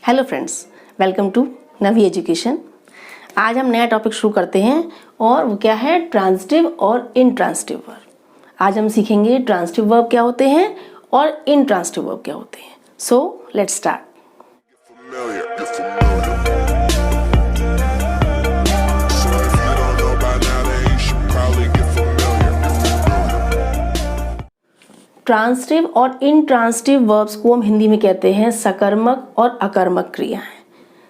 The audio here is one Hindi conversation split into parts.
Hello friends, welcome to Navi education. आज हम नया टॉपिक शुरू करते हैं और वो क्या है, ट्रांजिटिव और इनट्रांजिटिव वर्ब। आज हम सीखेंगे ट्रांजिटिव वर्ब क्या होते हैं और इनट्रांजिटिव वर्ब क्या होते हैं। So let's start. ट्रांजिटिव और इनट्रांजिटिव वर्ब्स को हम हिंदी में कहते हैं सकर्मक और अकर्मक क्रियाएं।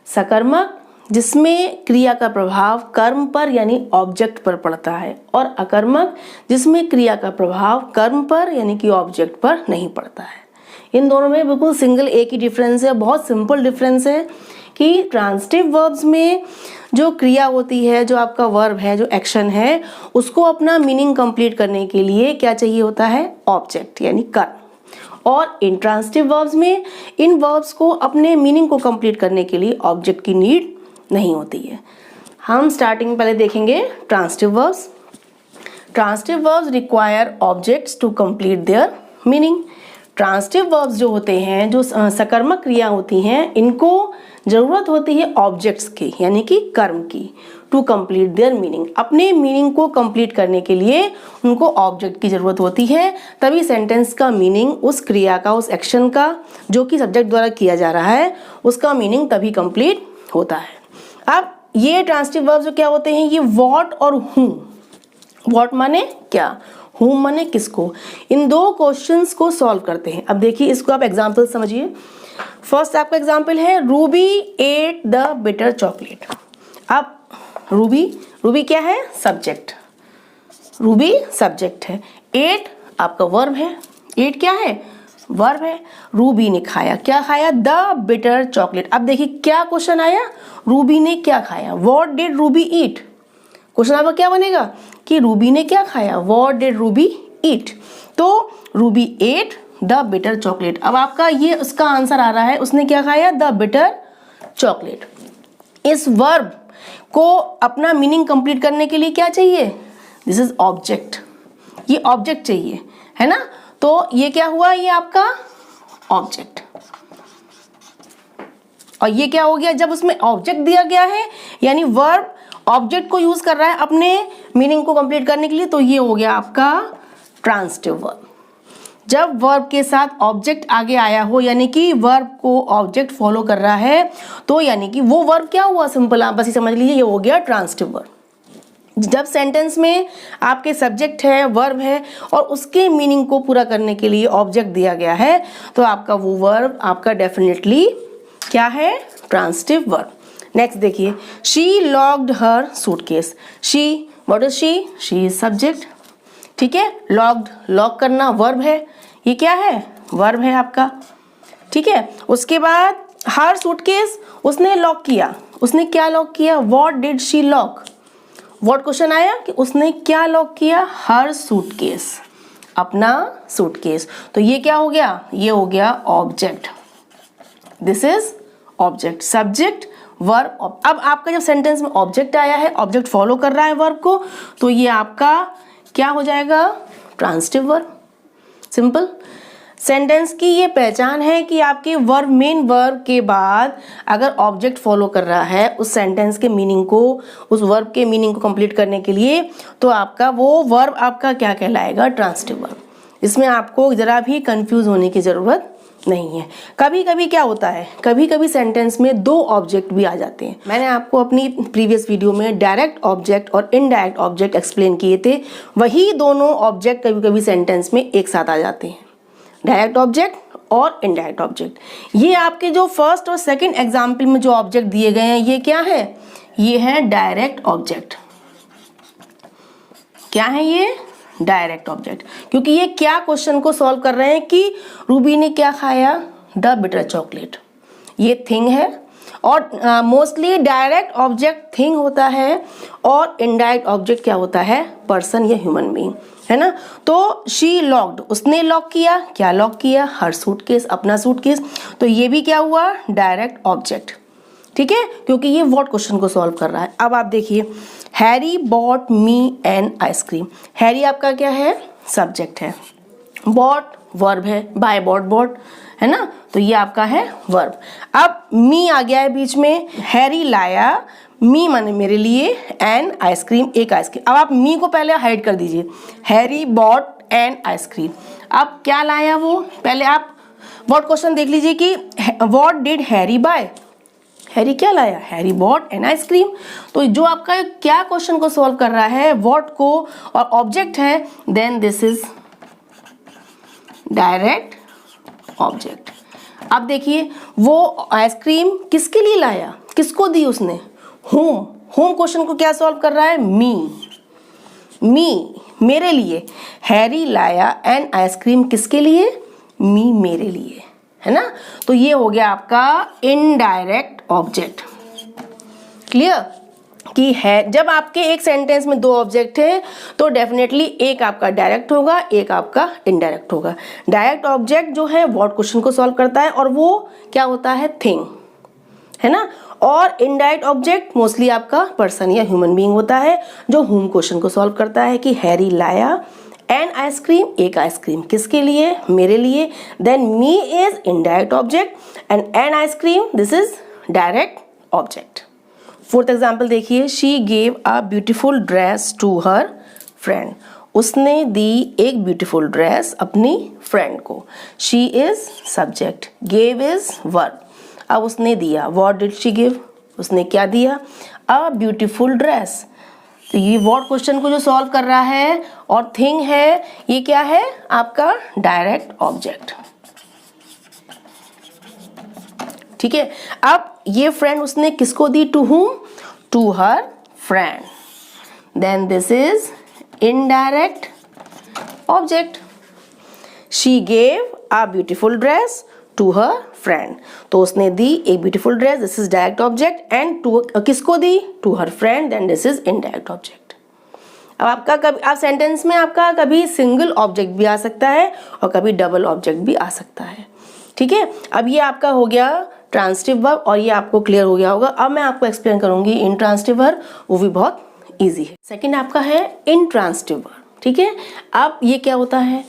सकर्मक जिसमें क्रिया का प्रभाव कर्म पर यानी ऑब्जेक्ट पर पड़ता है, और अकर्मक जिसमें क्रिया का प्रभाव कर्म पर यानी कि ऑब्जेक्ट पर नहीं पड़ता है। इन दोनों में बिल्कुल सिंगल एक ही डिफरेंस है, बहुत सिंपल डिफरेंस है कि ट्रांजिटिव वर्ब्स में जो क्रिया होती है, जो आपका वर्ब है, जो एक्शन है, उसको अपना मीनिंग कंप्लीट करने के लिए क्या चाहिए होता है, ऑब्जेक्ट यानी कर्म। और इंट्रांजिटिव वर्ब्स में इन वर्ब्स को अपने मीनिंग को कंप्लीट करने के लिए ऑब्जेक्ट की नीड नहीं होती है। हम स्टार्टिंग पहले देखेंगे transitive verbs. Transitive verbs require objects to complete their meaning. Transitive verbs जो होते हैं, जो सकर्मक क्रिया होती हैं, इनको जरूरत होती है ऑब्जेक्ट्स की यानी कि कर्म की, टू कंप्लीट देयर मीनिंग। अपने मीनिंग को कंप्लीट करने के लिए उनको ऑब्जेक्ट की जरूरत होती है, तभी सेंटेंस का मीनिंग, उस क्रिया का, उस एक्शन का जो कि सब्जेक्ट द्वारा किया जा रहा है, उसका मीनिंग तभी कंप्लीट होता है। अब ये ट्रांजिटिव वर्ब्स क्या होते हैं, ये व्हाट और हूं। व्हाट माने क्या, हूं माने किसको, इन दो क्वेश्चंस को सॉल्व करते हैं। अब देखिए इसको आप एग्जांपल समझिए। फर्स्ट आपका एग्जांपल है, Ruby at the bitter chocolate. अब रूबी क्या है, सब्जेक्ट। रूबी सब्जेक्ट है, एट आपका वर्ब है। एट क्या है, वर्ब है। रूबी ने खाया, क्या खाया, द बिटर चॉकलेट। अब देखिए क्या क्वेश्चन आया, रूबी ने क्या खाया, what did Ruby eat. Question आपका क्या बनेगा कि रूबी ने क्या खाया, व्हाट डिड रूबी ईट। तो Ruby at the bitter chocolate. अब आपका ये उसका आंसर आ रहा है, उसने क्या खाया, द बिटर चॉकलेट। इस वर्ब को अपना मीनिंग कंप्लीट करने के लिए क्या चाहिए, दिस इज ऑब्जेक्ट। ये ऑब्जेक्ट चाहिए, है ना। तो ये क्या हुआ, ये आपका ऑब्जेक्ट। और ये क्या हो गया, जब उसमें ऑब्जेक्ट दिया गया है यानी वर्ब ऑब्जेक्ट को यूज कर रहा है अपने मीनिंग को कंप्लीट करने के लिए, तो ये हो गया आपका ट्रांजिटिव वर्ब। जब वर्ब के साथ ऑब्जेक्ट आगे आया हो यानी कि वर्ब को ऑब्जेक्ट फॉलो कर रहा है, तो यानी कि वो वर्ब क्या हुआ, सिंपल आप बस ये समझ लीजिए, ये हो गया ट्रांजिटिव वर्ब। जब सेंटेंस में आपके सब्जेक्ट है, वर्ब है, और उसके मीनिंग को पूरा करने के लिए ऑब्जेक्ट दिया गया है, तो आपका वो वर्ब आपका डेफिनेटली क्या है, ट्रांजिटिव वर्ब। नेक्स्ट देखिए, she locked her suitcase. She, what is she, she is subject, ठीक है। लॉक्ड, लॉक करना वर्ब है, ये क्या है, वर्ब है आपका, ठीक है। उसके बाद हर सूटकेस, उसने लॉक किया, उसने क्या लॉक किया, what did she lock. What question आया कि उसने क्या लॉक किया, हर सूटकेस, अपना सूटकेस। तो ये क्या हो गया, ये हो गया object. This is object, subject verb. अब आपका जब सेंटेंस में ऑब्जेक्ट आया है, ऑब्जेक्ट फॉलो कर रहा है वर्ब को, तो ये आपका क्या हो जाएगा, ट्रांजिटिव वर्ब। सिंपल। सेंटेंस की ये पहचान है कि आपके वर्ब, मेन वर्ब के बाद अगर ऑब्जेक्ट फॉलो कर रहा है उस सेंटेंस के मीनिंग को, उस वर्ब के मीनिंग को कंप्लीट करने के लिए, तो आपका वो वर्ब आपका क्या कहलाएगा, ट्रांजिटिव वर्ब। इसमें आपको जरा भी कंफ्यूज होने की जरूरत नहीं है। कभी कभी क्या होता है, कभी कभी सेंटेंस में दो ऑब्जेक्ट भी आ जाते हैं। मैंने आपको अपनी प्रीवियस वीडियो में डायरेक्ट ऑब्जेक्ट और इनडायरेक्ट ऑब्जेक्ट एक्सप्लेन किए थे। वही दोनों ऑब्जेक्ट कभी कभी सेंटेंस में एक साथ आ जाते हैं, डायरेक्ट ऑब्जेक्ट और इनडायरेक्ट ऑब्जेक्ट। ये आपके जो फर्स्ट और सेकंड एग्जाम्पल में जो ऑब्जेक्ट दिए गए हैं, ये क्या है, ये है डायरेक्ट ऑब्जेक्ट। क्या है ये, डायरेक्ट ऑब्जेक्ट, क्योंकि ये क्या क्वेश्चन को सॉल्व कर रहे हैं कि रूबी ने क्या खाया, द बिटर चॉकलेट। ये थिंग है, और मोस्टली डायरेक्ट ऑब्जेक्ट थिंग होता है और इनडायरेक्ट ऑब्जेक्ट क्या होता है, पर्सन या ह्यूमन बीइंग, है ना। तो शी लॉक्ड, उसने लॉक किया, क्या लॉक किया, हर सूटकेस, अपना सूटकेस। तो ये भी क्या हुआ, डायरेक्ट ऑब्जेक्ट, ठीक है, क्योंकि ये व्हाट क्वेश्चन को सॉल्व कर रहा है। अब आप देखिए, Harry bot me an ice cream. Harry आपका क्या है, सब्जेक्ट है। बॉट वर्ब है, बाय बॉट, बॉट है ना, तो ये आपका है वर्ब। अब मी आ गया है बीच में, हैरी लाया, मी माने मेरे लिए, एन आइसक्रीम, एक आइसक्रीम। अब आप मी को पहले हाइड कर दीजिए, हैरी बॉट एन आइसक्रीम। अब क्या लाया वो, पहले आप व्हाट क्वेश्चन देख लीजिए कि what did Harry buy, Harry क्या लाया, हैरी बॉट एन आइसक्रीम। तो जो आपका क्या क्वेश्चन को सॉल्व कर रहा है, व्हाट को, और ऑब्जेक्ट है, then this is direct object. अब देखिए वो आइसक्रीम किसके लिए लाया, किसको दी उसने, होम, होम क्वेश्चन को क्या सॉल्व कर रहा है, मी मेरे लिए, हैरी लाया एन आइसक्रीम किसके लिए, मी मेरे लिए, है ना। तो ये हो गया आपका इनडायरेक्ट ऑब्जेक्ट। क्लियर कि है, जब आपके एक सेंटेंस में दो ऑब्जेक्ट है तो डेफिनेटली एक आपका डायरेक्ट होगा, एक आपका इनडायरेक्ट होगा। डायरेक्ट ऑब्जेक्ट जो है व्हाट क्वेश्चन को सॉल्व करता है और वो क्या होता है, थिंग, है ना। और इनडायरेक्ट ऑब्जेक्ट मोस्टली आपका पर्सन या ह्यूमन बीइंग होता है जो होम क्वेश्चन को सॉल्व करता है कि हैरी लाया एन आइसक्रीम, एक आइसक्रीम किसके लिए, मेरे लिए। Then me is indirect object and an ice cream this is direct object. Fourth example देखिए, she gave a beautiful dress to her friend, उसने दी एक ब्यूटीफुल ड्रेस अपनी फ्रेंड को। She is subject, gave is verb. अब उसने दिया, व्हाट डिड शी गिव, उसने क्या दिया, अ ब्यूटीफुल ड्रेस। तो ये व्हाट क्वेश्चन को जो सॉल्व कर रहा है और थिंग है, ये क्या है आपका डायरेक्ट ऑब्जेक्ट। ठीक है, अब ये फ्रेंड उसने किसको दी, to whom, to her friend, then this is indirect object. She gave a beautiful dress to her friend, तो उसने दी एक beautiful dress, this is direct object, and to किसको दी, to her friend, then this is indirect object. अब आपका कभी आप सेंटेंस में आपका कभी सिंगल ऑब्जेक्ट भी आ सकता है और कभी डबल ऑब्जेक्ट भी आ सकता है। ठीक है, अब ये आपका हो गया ट्रांसिटिव वर्ब और ये आपको क्लियर हो गया होगा। अब मैं आपको एक्सप्लेन करूंगी इंट्रांसिटिव वर्ब, वो भी बहुत ईजी है। सेकेंड आपका है इंट्रांसिटिव वर्ब। ठीक है, अब ये क्या होता है,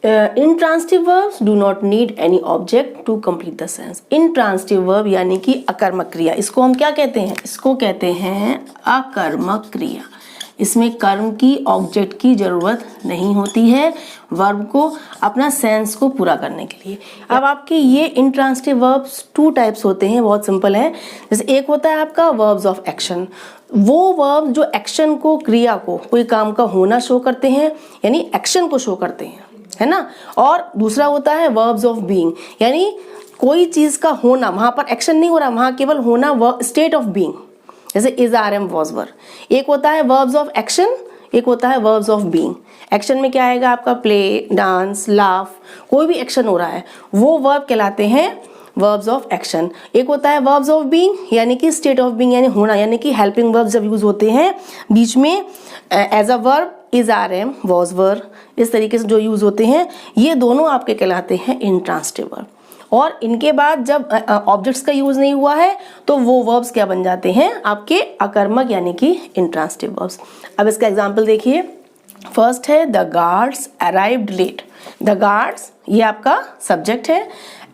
intransitive verbs do not need any object to complete the sense। intransitive verb यानी कि अकर्मक क्रिया, इसको हम क्या कहते हैं, इसको कहते हैं अकर्मक क्रिया। इसमें कर्म की, ऑब्जेक्ट की जरूरत नहीं होती है वर्ब को अपना सेंस को पूरा करने के लिए। अब आपके ये इंट्रांसिटिव वर्ब्स टू टाइप्स होते हैं, बहुत सिंपल है। जैसे एक होता है आपका वर्ब्स ऑफ एक्शन, वो वर्ब जो एक्शन को, क्रिया को, कोई काम का होना शो करते हैं, यानी एक्शन को शो करते हैं, है ना। और दूसरा होता है वर्ब्स ऑफ बीइंग, यानी कोई चीज का होना, वहां पर एक्शन नहीं हो रहा, वहां केवल होना, स्टेट ऑफ बीइंग, जैसे इज, आर, एम, वॉज, वर। एक होता है वर्ब्स ऑफ एक्शन, एक होता है वर्ब्स ऑफ बीइंग। एक्शन में क्या आएगा आपका, प्ले, डांस, लाफ, कोई भी एक्शन हो रहा है वो वर्ब कहलाते हैं वर्ब्स ऑफ एक्शन। एक होता है वर्ब्स ऑफ बीइंग, यानी कि स्टेट ऑफ बीइंग, यानी होना, यानी कि हेल्पिंग वर्ब्स जब यूज होते हैं बीच में as a verb, is, are, am, was, were, इस तरीके से जो यूज होते हैं, ये दोनों आपके कहलाते हैं इंट्रांसिटिव वर्ब। और इनके बाद जब ऑब्जेक्ट्स का यूज नहीं हुआ है तो वो वर्ब्स क्या बन जाते हैं आपके अकर्मक, यानी कि इंट्रांसिटिव वर्ब्स। अब इसका एग्जांपल देखिए, फर्स्ट है the guards arrived late. The guards ये आपका सब्जेक्ट है,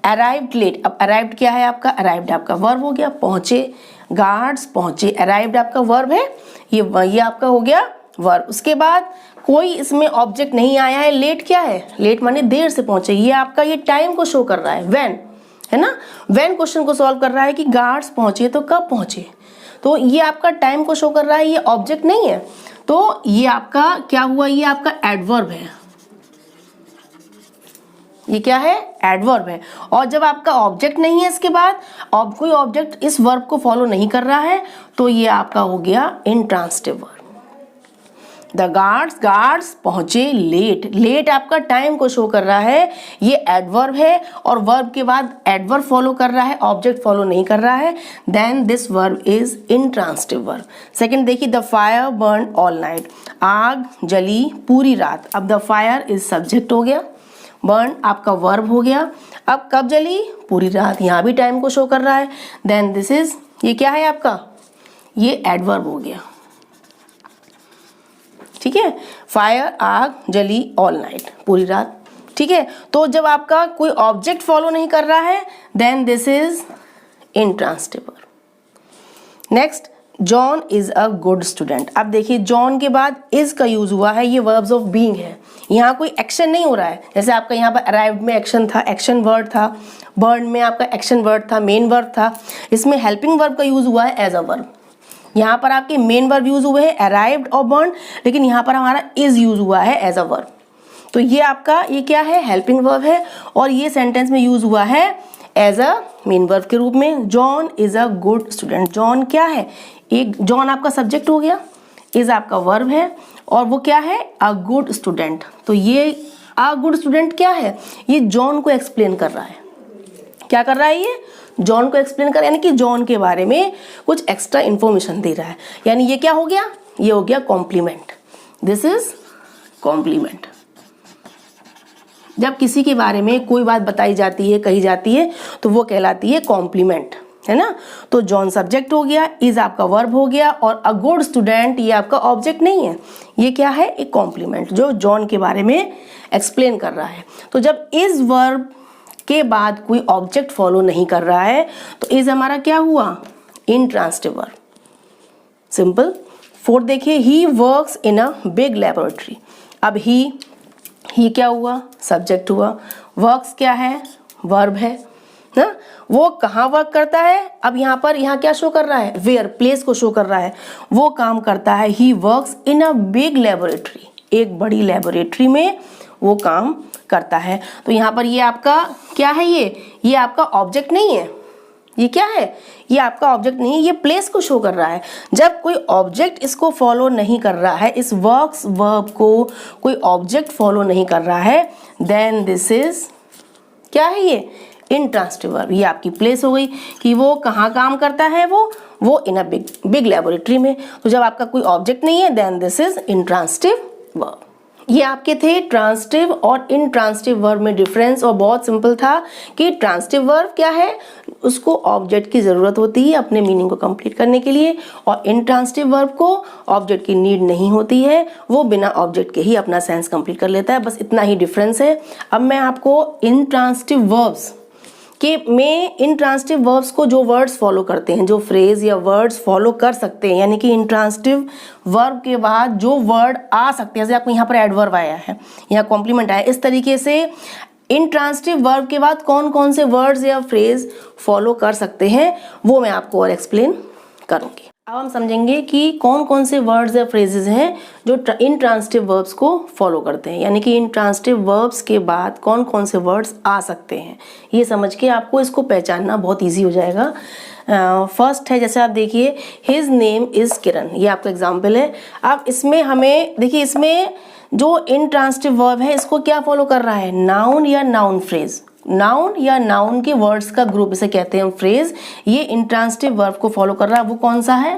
अराइव्ड लेट। अब अराइव्ड क्या है आपका, अराइव्ड आपका वर्ब हो गया, पहुंचे, गार्ड्स पहुंचे, अराइव्ड आपका वर्ब है, ये आपका हो गया वर्ब। उसके बाद कोई इसमें ऑब्जेक्ट नहीं आया है, लेट क्या है, लेट माने देर से पहुंचे, ये आपका ये टाइम को शो कर रहा है, व्हेन, है ना। व्हेन क्वेश्चन को सॉल्व कर रहा है कि गार्ड्स पहुंचे तो कब पहुंचे, तो ये आपका टाइम को शो कर रहा है, ये ऑब्जेक्ट नहीं है, तो ये आपका क्या हुआ, ये आपका एडवर्ब है, ये क्या है, एडवर्ब है। और जब आपका ऑब्जेक्ट नहीं है इसके बाद, कोई ऑब्जेक्ट इस वर्ब को फॉलो नहीं कर रहा है, तो ये आपका हो गया इंट्रांसिटिव वर्ब। द गार्ड्स पहुंचे लेट, लेट आपका टाइम को शो कर रहा है, ये एडवर्ब है और वर्ब के बाद एडवर्ब फॉलो कर रहा है, ऑब्जेक्ट फॉलो नहीं कर रहा है, then this verb is intransitive verb. Second देखिए, the fire burn all night, आग जली पूरी रात। अब द फायर इज सब्जेक्ट हो गया, बर्न आपका वर्ब हो गया। अब कब जली, पूरी रात, यहाँ भी टाइम को शो कर रहा है, देन दिस इज, ये क्या है आपका, ये एडवर्ब हो गया। ठीक है, फायर आग जली ऑल नाइट, पूरी रात, ठीक है, तो जब आपका कोई ऑब्जेक्ट फॉलो नहीं कर रहा है then this is intransitive verb. Next, John is a good student. अब देखिए जॉन के बाद इज का यूज हुआ है, ये वर्ब्स ऑफ बीइंग है, यहाँ कोई एक्शन नहीं हो रहा है। जैसे आपका यहाँ पर अराइव्ड में एक्शन था, एक्शन वर्ड था, बर्न में आपका एक्शन वर्ड था, मेन वर्ब था, इसमें हेल्पिंग वर्ब का यूज हुआ है एज अ वर्ब। यहाँ पर आपके मेन वर्ब यूज हुए हैं अराइव्ड और बर्न, लेकिन यहाँ पर हमारा इज यूज हुआ है एज अ वर्ब। तो ये आपका ये क्या है, हेल्पिंग वर्ब है, और ये सेंटेंस में यूज हुआ है एज अ मेन वर्ब के रूप में। John is a good student. John क्या है, एक जॉन आपका सब्जेक्ट हो गया, इज आपका वर्ब है, और वो क्या है, अ गुड स्टूडेंट। तो ये अ गुड स्टूडेंट क्या है, ये जॉन को एक्सप्लेन कर रहा है। क्या कर रहा है, ये जॉन को एक्सप्लेन कर, यानी कि जॉन के बारे में कुछ एक्स्ट्रा इंफॉर्मेशन दे रहा है। यानी ये क्या हो गया, ये हो गया कॉम्प्लीमेंट। This is complement. जब किसी के बारे में कोई बात बताई जाती है, कही जाती है, तो वो कहलाती है कॉम्प्लीमेंट, है ना। तो जॉन सब्जेक्ट हो गया, इज आपका वर्ब हो गया, और अ गुड स्टूडेंट ये आपका ऑब्जेक्ट नहीं है, ये क्या है, एक कॉम्प्लीमेंट जो जॉन के बारे में एक्सप्लेन कर रहा है। तो जब इज वर्ब के बाद कोई ऑब्जेक्ट फॉलो नहीं कर रहा है तो इज हमारा क्या हुआ, इंट्रांसिटिव वर्ब। सिंपल। फोर्थ देखिए, he works in a big laboratory. अब ही क्या हुआ, सब्जेक्ट हुआ, वर्क्स क्या है, वर्ब है ना। वो कहाँ वर्क करता है, अब यहाँ पर यहाँ क्या शो कर रहा है, वेयर, प्लेस को शो कर रहा है, वो काम करता है। He works in a big laboratory, एक बड़ी लैबोरेटरी में वो काम करता है। तो यहाँ पर ये आपका क्या है, ये आपका ऑब्जेक्ट नहीं है, ये क्या है, ये आपका ऑब्जेक्ट नहीं है, ये प्लेस को शो कर रहा है। जब कोई ऑब्जेक्ट इसको फॉलो नहीं कर रहा है, इस वर्क्स वर्ब को कोई ऑब्जेक्ट फॉलो नहीं कर रहा है, देन दिस इज क्या है, ये इंट्रांसिटिव वर्ब। ये आपकी प्लेस हो गई कि वो कहाँ काम करता है, वो इन अ बिग लैबोरेटरी में। तो जब आपका कोई ऑब्जेक्ट नहीं है then this is intransitive verb. ये आपके थे ट्रांसिटिव और इनट्रांसिटिव वर्ब में डिफरेंस, और बहुत सिंपल था कि ट्रांसिटिव वर्ब क्या है, उसको ऑब्जेक्ट की ज़रूरत होती है अपने मीनिंग को कंप्लीट करने के लिए, और इनट्रांसिटिव वर्ब को ऑब्जेक्ट की नीड नहीं होती है, वो बिना ऑब्जेक्ट के ही अपना सेंस कंप्लीट कर लेता है। बस इतना ही डिफरेंस है। अब मैं आपको इनट्रांसिटिव वर्ब्स कि में इंट्रांसिटिव वर्ब्स को जो वर्ड्स फॉलो करते हैं, जो फ्रेज या वर्ड्स फॉलो कर सकते हैं, यानी कि इंट्रांसिटिव वर्ब के बाद जो वर्ड आ सकते हैं, जैसे आपको यहाँ पर एडवर्ब आया है, यहाँ कॉम्प्लीमेंट आया, इस तरीके से इंट्रांसिटिव वर्ब के बाद कौन कौन से वर्ड्स या फ्रेज फॉलो कर सकते हैं वो मैं आपको और एक्सप्लेन करूँगी। अब हम समझेंगे कि कौन कौन से वर्ड्स या फ्रेजेस हैं जो इंट्रांसिटिव वर्ब्स को फॉलो करते हैं, यानी कि इंट्रांसिटिव वर्ब्स के बाद कौन कौन से वर्ड्स आ सकते हैं। ये समझ के आपको इसको पहचानना बहुत इजी हो जाएगा। फर्स्ट है, जैसे आप देखिए, हिज नेम इज़ किरण, ये आपका एग्जाम्पल है। अब इसमें हमें देखिए, इसमें जो इंट्रांसिटिव वर्ब है इसको क्या फॉलो कर रहा है, नाउन या नाउन फ्रेज। नाउन या नाउन के वर्ड्स का ग्रुप इसे कहते हैं फ्रेज। ये इंट्रांसिटिव वर्ब को फॉलो कर रहा है, वो कौन सा है,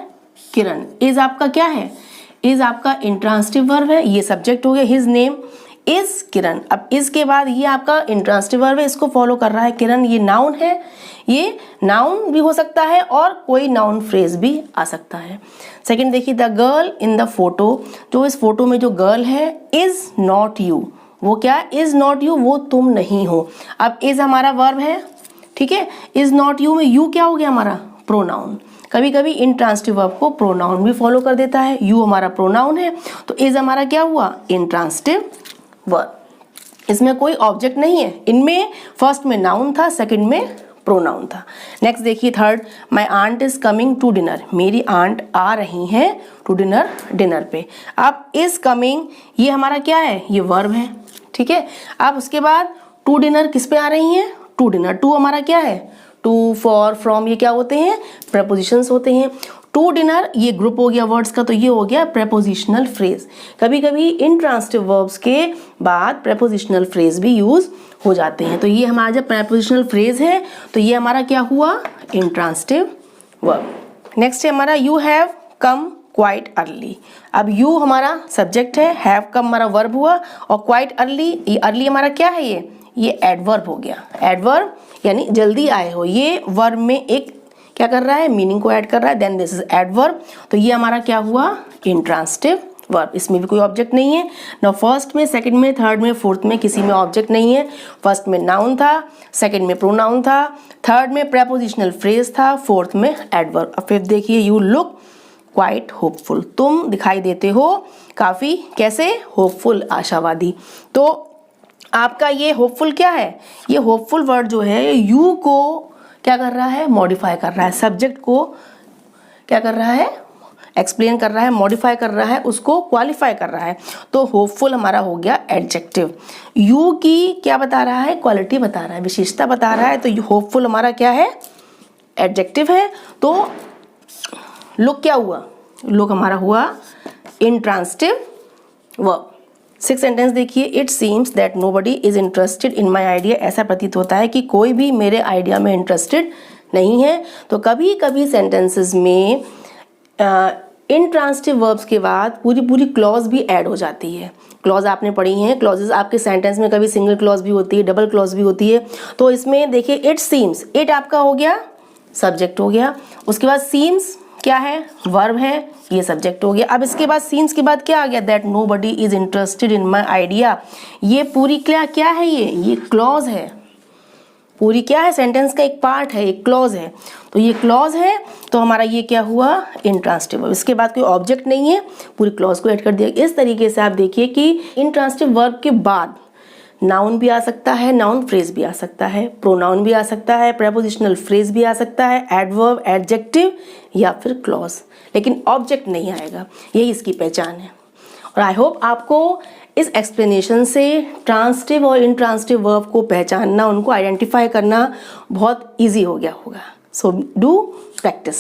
किरण। इज आपका क्या है, इज आपका इंट्रांसिटिव वर्ब है, ये सब्जेक्ट हो गया, हिज नेम इज किरण। अब इज के बाद ये आपका इंट्रांसिटिव वर्ब है, इसको फॉलो कर रहा है किरण, ये नाउन है, ये नाउन भी हो सकता है और कोई नाउन फ्रेज भी आ सकता है। सेकंड देखिए, the girl in the photo, जो इस फोटो में जो गर्ल है, इज नॉट यू, वो क्या, इज नॉट यू, वो तुम नहीं हो। अब इज हमारा वर्ब है, ठीक है, इज नॉट यू में यू क्या हो गया हमारा, प्रोनाउन। कभी कभी इंट्रांसिटिव वर्ब को प्रोनाउन भी फॉलो कर देता है, यू हमारा प्रोनाउन है, तो इज हमारा क्या हुआ, इंट्रांसिटिव वर्ब। इसमें कोई ऑब्जेक्ट नहीं है, इनमें फर्स्ट में नाउन था, सेकंड में प्रोनाउन था। नेक्स्ट देखिए third, my aunt is coming to dinner, मेरी आंट आ रही हैं टू डिनर, डिनर पे। अब इज कमिंग ये हमारा क्या है, ये वर्ब है, ठीक है। अब उसके बाद टू डिनर किस पे आ रही हैं, टू डिनर। टू हमारा क्या है, टू, फॉर, फ्रॉम, ये क्या होते हैं, प्रेपोजिशंस होते हैं। टू डिनर ये ग्रुप हो गया वर्ड्स का, तो ये हो गया प्रेपोजिशनल फ्रेज। कभी कभी इंट्रांसिटिव वर्ब्स के बाद प्रेपोजिशनल फ्रेज भी यूज हो जाते हैं। तो ये हमारा जब प्रेपोजिशनल फ्रेज है तो ये हमारा क्या हुआ, इंट्रांसिटिव वर्ब। नेक्स्ट है हमारा, you have come quite early. अब यू हमारा सब्जेक्ट है, हैव कम हमारा वर्ब हुआ, और क्वाइट अर्ली, ये अर्ली हमारा क्या है, ये एडवर्ब हो गया। एडवर्ब यानी जल्दी आए हो, ये वर्ब में एक क्या कर रहा है, मीनिंग को ऐड कर रहा है, देन दिस इज एडवर्ब। तो ये हमारा क्या हुआ, इंट्रांसिटिव वर्ब, इसमें भी कोई ऑब्जेक्ट नहीं है ना। फर्स्ट में, सेकंड में, थर्ड में, फोर्थ में किसी में ऑब्जेक्ट नहीं है। फर्स्ट में नाउन था, सेकंड में प्रोनाउन था, थर्ड में प्रेपोजिशनल फ्रेज था, फोर्थ में एडवर्ब। अब फिफ्थ देखिए, यू लुक क्वाइट होपफुल, तुम दिखाई देते हो काफ़ी कैसे, होपफुल, आशावादी। तो आपका ये होपफुल क्या है, ये होपफुल वर्ड जो है यू को क्या कर रहा है, मॉडिफाई कर रहा है, सब्जेक्ट को क्या कर रहा है, एक्सप्लेन कर रहा है, मॉडिफाई कर रहा है, उसको क्वालिफाई कर रहा है। तो होपफुल हमारा हो गया एडजेक्टिव। यू की क्या बता रहा है, क्वालिटी बता रहा है, विशेषता बता रहा है। तो होपफुल हमारा क्या है, एडजेक्टिव है। तो लुक क्या हुआ, लुक हमारा हुआ इंट्रांसिटिव वर्ब। सिक्स सेंटेंस देखिए, it seems that nobody is interested in my idea, ऐसा प्रतीत होता है कि कोई भी मेरे आइडिया में इंटरेस्टेड नहीं है। तो कभी कभी सेंटेंसेस में इंट्रांसिटिव वर्ब्स के बाद पूरी पूरी क्लॉज भी ऐड हो जाती है। क्लॉज आपने पढ़ी हैं, क्लॉजेस आपके सेंटेंस में कभी सिंगल क्लॉज भी होती है, डबल क्लॉज भी होती है। तो इसमें देखिए, इट सीम्स, इट आपका हो गया सब्जेक्ट हो गया, उसके बाद सीम्स क्या है, वर्ब है, ये सब्जेक्ट हो गया। अब इसके बाद सीम्स के बाद क्या आ गया, that nobody is interested in my idea, ये पूरी क्या है, ये क्लॉज है, पूरी क्या है, सेंटेंस का एक पार्ट है, एक क्लॉज है। तो ये क्लॉज है, तो हमारा ये क्या हुआ, इंट्रांसिटिव वर्ब। इसके बाद कोई ऑब्जेक्ट नहीं है, पूरी क्लॉज को ऐड कर दिया। इस तरीके से आप देखिए कि इंट्रांसिटिव वर्ब के बाद नाउन भी आ सकता है, नाउन फ्रेज भी आ सकता है, प्रोनाउन भी आ सकता है, प्रेपोजिशनल फ्रेज भी आ सकता है, एडवर्ब, एडजेक्टिव या फिर क्लॉज, लेकिन ऑब्जेक्ट नहीं आएगा। यही इसकी पहचान है। और आई होप आपको इस एक्सप्लेनेशन से ट्रांसिटिव और इंट्रांसिटिव वर्ब को पहचानना, उनको आइडेंटिफाई करना बहुत ईजी हो गया होगा। So do practice.